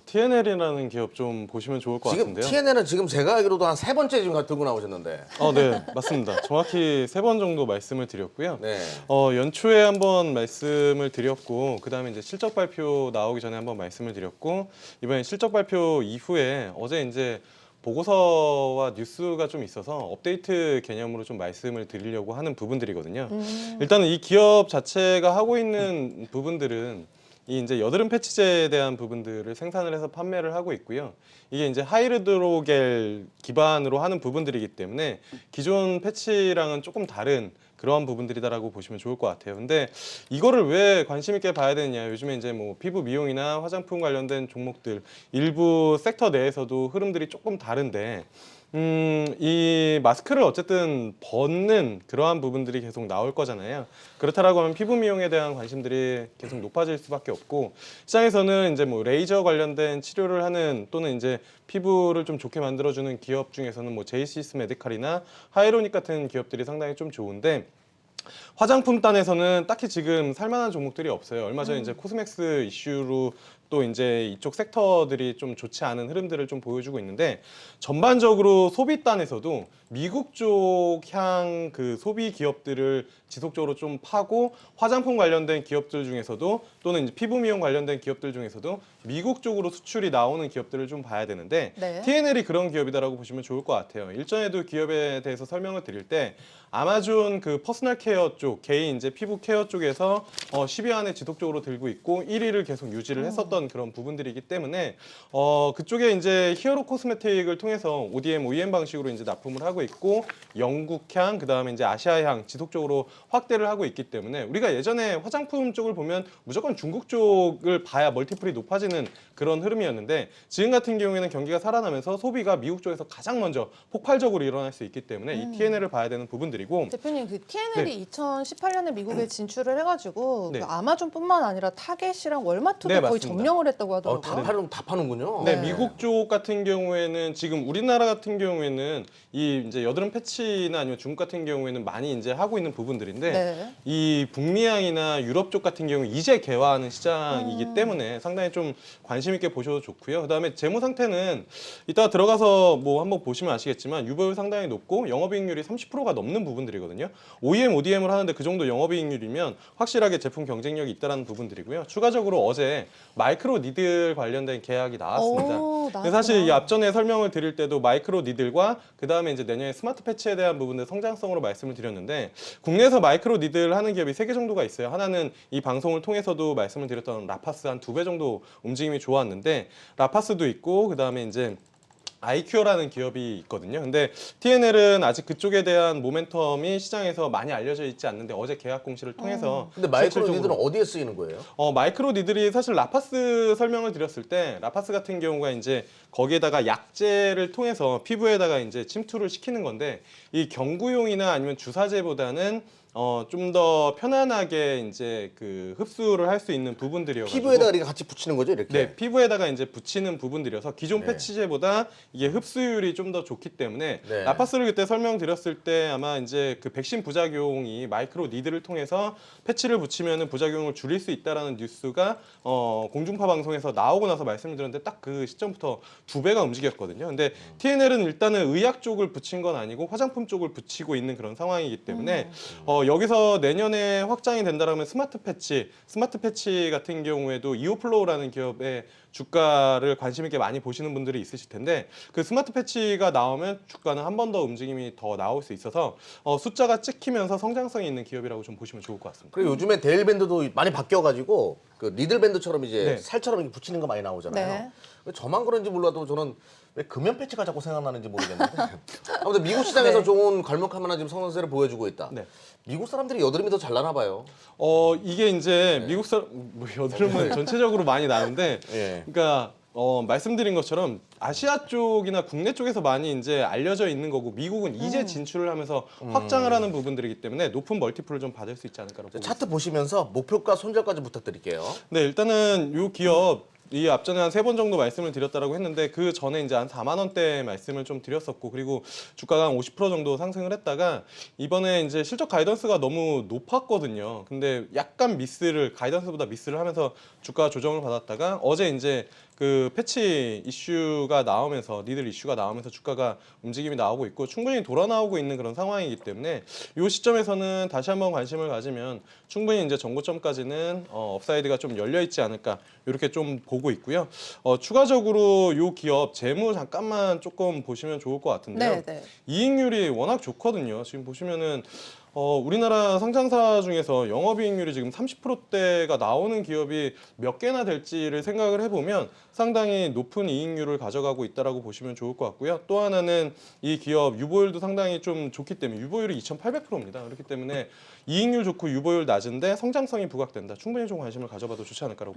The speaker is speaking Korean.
TNL이라는 기업 좀 보시면 좋을 것 지금 같은데요. TNL은 지금 제가 알기로도 한 3번째 지금 들고 나오셨는데. 네, 맞습니다. 정확히 3번 정도 말씀을 드렸고요. 네. 연초에 한번 말씀을 드렸고, 그 다음에 이제 실적 발표 나오기 전에 한번 말씀을 드렸고, 이번에 실적 발표 이후에 어제 이제 보고서와 뉴스가 좀 있어서 업데이트 개념으로 좀 말씀을 드리려고 하는 부분들이거든요. 일단은 이 기업 자체가 하고 있는 부분들은 이 이제 여드름 패치제에 대한 부분들을 생산을 해서 판매를 하고 있고요. 이게 이제 하이드로겔 기반으로 하는 부분들이기 때문에 기존 패치랑은 조금 다른 그러한 부분들이다라고 보시면 좋을 것 같아요. 근데 이거를 왜 관심 있게 봐야 되느냐? 요즘에 이제 뭐 피부 미용이나 화장품 관련된 종목들 일부 섹터 내에서도 흐름들이 조금 다른데 이 마스크를 어쨌든 벗는 그러한 부분들이 계속 나올 거잖아요. 그렇다라고 하면 피부 미용에 대한 관심들이 계속 높아질 수밖에 없고, 시장에서는 이제 뭐 레이저 관련된 치료를 하는 또는 이제 피부를 좀 좋게 만들어주는 기업 중에서는 뭐 제이시스 메디칼이나 하이로닉 같은 기업들이 상당히 좀 좋은데, 화장품 단에서는 딱히 지금 살만한 종목들이 없어요. 얼마 전에 이제 코스맥스 이슈로 또 이제 이쪽 섹터들이 좀 좋지 않은 흐름들을 좀 보여주고 있는데, 전반적으로 소비 단에서도 미국 쪽 향 그 소비 기업들을 지속적으로 좀 파고, 화장품 관련된 기업들 중에서도 또는 이제 피부 미용 관련된 기업들 중에서도 미국 쪽으로 수출이 나오는 기업들을 좀 봐야 되는데, 네. TNL이 그런 기업이다라고 보시면 좋을 것 같아요. 일전에도 기업에 대해서 설명을 드릴 때 아마존 그 퍼스널 케어 쪽, 개인 이제 피부 케어 쪽에서 10위 안에 지속적으로 들고 있고 1위를 계속 유지를 했었던 그런 부분들이기 때문에 그쪽에 이제 히어로 코스메틱을 통해서 ODM, OEM 방식으로 이제 납품을 하고 있고, 영국향, 그다음에 이제 아시아향 지속적으로 확대를 하고 있기 때문에, 우리가 예전에 화장품 쪽을 보면 무조건 중국 쪽을 봐야 멀티플이 높아지는 그런 흐름이었는데, 지금 같은 경우에는 경기가 살아나면서 소비가 미국 쪽에서 가장 먼저 폭발적으로 일어날 수 있기 때문에 이 TNL을 봐야 되는 부분들이고, 대표님, 그 TNL이 2018년에 미국에 진출을 해가지고 네. 그 아마존뿐만 아니라 타겟이랑 월마트도 네, 거의 맞습니다. 점령을 했다고 하더라고요. 다 파는군요. 네, 미국 쪽 같은 경우에는 지금 우리나라 같은 경우에는 이 이제 여드름 패치나 아니면 중국 같은 경우에는 많이 이제 하고 있는 부분들인데, 네. 이 북미향이나 유럽 쪽 같은 경우 이제 개화하는 시장이기 때문에 상당히 좀 관심 있게 보셔도 좋고요. 그다음에 재무 상태는 이따가 들어가서 뭐 한번 보시면 아시겠지만 유보율 상당히 높고 영업이익률이 30%가 넘는 부분들이거든요. OEM, ODM을 하는데 그 정도 영업이익률이면 확실하게 제품 경쟁력이 있다는 부분들이고요. 추가적으로 어제 마이크로 니들 관련된 계약이 나왔습니다. 근데 사실 이 앞전에 설명을 드릴 때도 마이크로 니들과 그 다음에 이제 내년에 스마트 패치에 대한 부분들 성장성으로 말씀을 드렸는데, 국내에서 마이크로 니들 하는 기업이 3개 정도가 있어요. 하나는 이 방송을 통해서도 말씀을 드렸던 라파스 한 2배 정도 움직임이 좋았는데, 라파스도 있고 그 다음에 이제 아이큐어라는 기업이 있거든요. 근데 TNL은 아직 그쪽에 대한 모멘텀이 시장에서 많이 알려져 있지 않는데 어제 계약 공시를 통해서 근데 마이크로 실질적으로- 니들은 어디에 쓰이는 거예요? 마이크로 니들이 사실 라파스 설명을 드렸을 때, 라파스 같은 경우가 이제 거기에다가 약제를 통해서 피부에다가 이제 침투를 시키는 건데, 이 경구용이나 아니면 주사제보다는 좀 더 편안하게 이제 그 흡수를 할 수 있는 부분들이어가지고 피부에다가 이렇게 같이 붙이는 거죠, 이렇게? 네, 피부에다가 이제 붙이는 부분들이어서 기존 네. 패치제보다 이게 흡수율이 좀 더 좋기 때문에, 네. 라파스를 그때 설명드렸을 때 아마 이제 그 백신 부작용이 마이크로 니들을 통해서 패치를 붙이면은 부작용을 줄일 수 있다라는 뉴스가 공중파 방송에서 나오고 나서 말씀을 드렸는데 딱 그 시점부터 2배가 움직였거든요. 근데 TNL은 일단은 의약 쪽을 붙인 건 아니고 화장품 쪽을 붙이고 있는 그런 상황이기 때문에 여기서 내년에 확장이 된다라면 스마트 패치 같은 경우에도 이오플로우라는 기업의 주가를 관심 있게 많이 보시는 분들이 있으실 텐데, 그 스마트 패치가 나오면 주가는 한 번 더 움직임이 더 나올 수 있어서 숫자가 찍히면서 성장성이 있는 기업이라고 좀 보시면 좋을 것 같습니다. 그리고 요즘에 데일밴드도 많이 바뀌어가지고 그 니들밴드처럼 이제 네. 살처럼 이렇게 붙이는 거 많이 나오잖아요. 네. 저만 그런지 몰라도 저는 왜 금연 패치가 자꾸 생각나는지 모르겠는데 아무튼 미국 시장에서 네. 좋은 갈목할 만한 지금 성장세를 보여주고 있다. 네. 미국 사람들이 여드름이 더 잘 나나 봐요. 이게 이제 미국 사람 뭐 여드름은 전체적으로 많이 나는데, 예. 그러니까 말씀드린 것처럼 아시아 쪽이나 국내 쪽에서 많이 이제 알려져 있는 거고, 미국은 이제 진출을 하면서 확장을 하는 부분들이기 때문에 높은 멀티플을 좀 받을 수 있지 않을까라고 보고 차트 보시면서 목표가 손절까지 부탁드릴게요. 네, 일단은 이 기업 이 앞전에 한 3번 정도 말씀을 드렸다라고 했는데, 그 전에 이제 한 4만 원대 말씀을 좀 드렸었고, 그리고 주가가 한 50% 정도 상승을 했다가 이번에 이제 실적 가이던스가 너무 높았거든요. 근데 약간 가이던스보다 미스를 하면서 주가 조정을 받았다가 어제 이제 그 패치 이슈가 나오면서 니들 이슈가 나오면서 주가가 움직임이 나오고 있고 충분히 돌아 나오고 있는 그런 상황이기 때문에 이 시점에서는 다시 한번 관심을 가지면 충분히 이제 전고점까지는 업사이드가 좀 열려 있지 않을까 이렇게 좀 보고 있고요. 추가적으로 이 기업 재무 잠깐만 조금 보시면 좋을 것 같은데요. 네, 네. 이익률이 워낙 좋거든요. 지금 보시면은 우리나라 상장사 중에서 영업이익률이 지금 30%대가 나오는 기업이 몇 개나 될지를 생각을 해보면 상당히 높은 이익률을 가져가고 있다라고 보시면 좋을 것 같고요. 또 하나는 이 기업 유보율도 상당히 좀 좋기 때문에 유보율이 2,800%입니다. 그렇기 때문에 이익률 좋고 유보율 낮은데 성장성이 부각된다. 충분히 좀 관심을 가져봐도 좋지 않을까라고 보고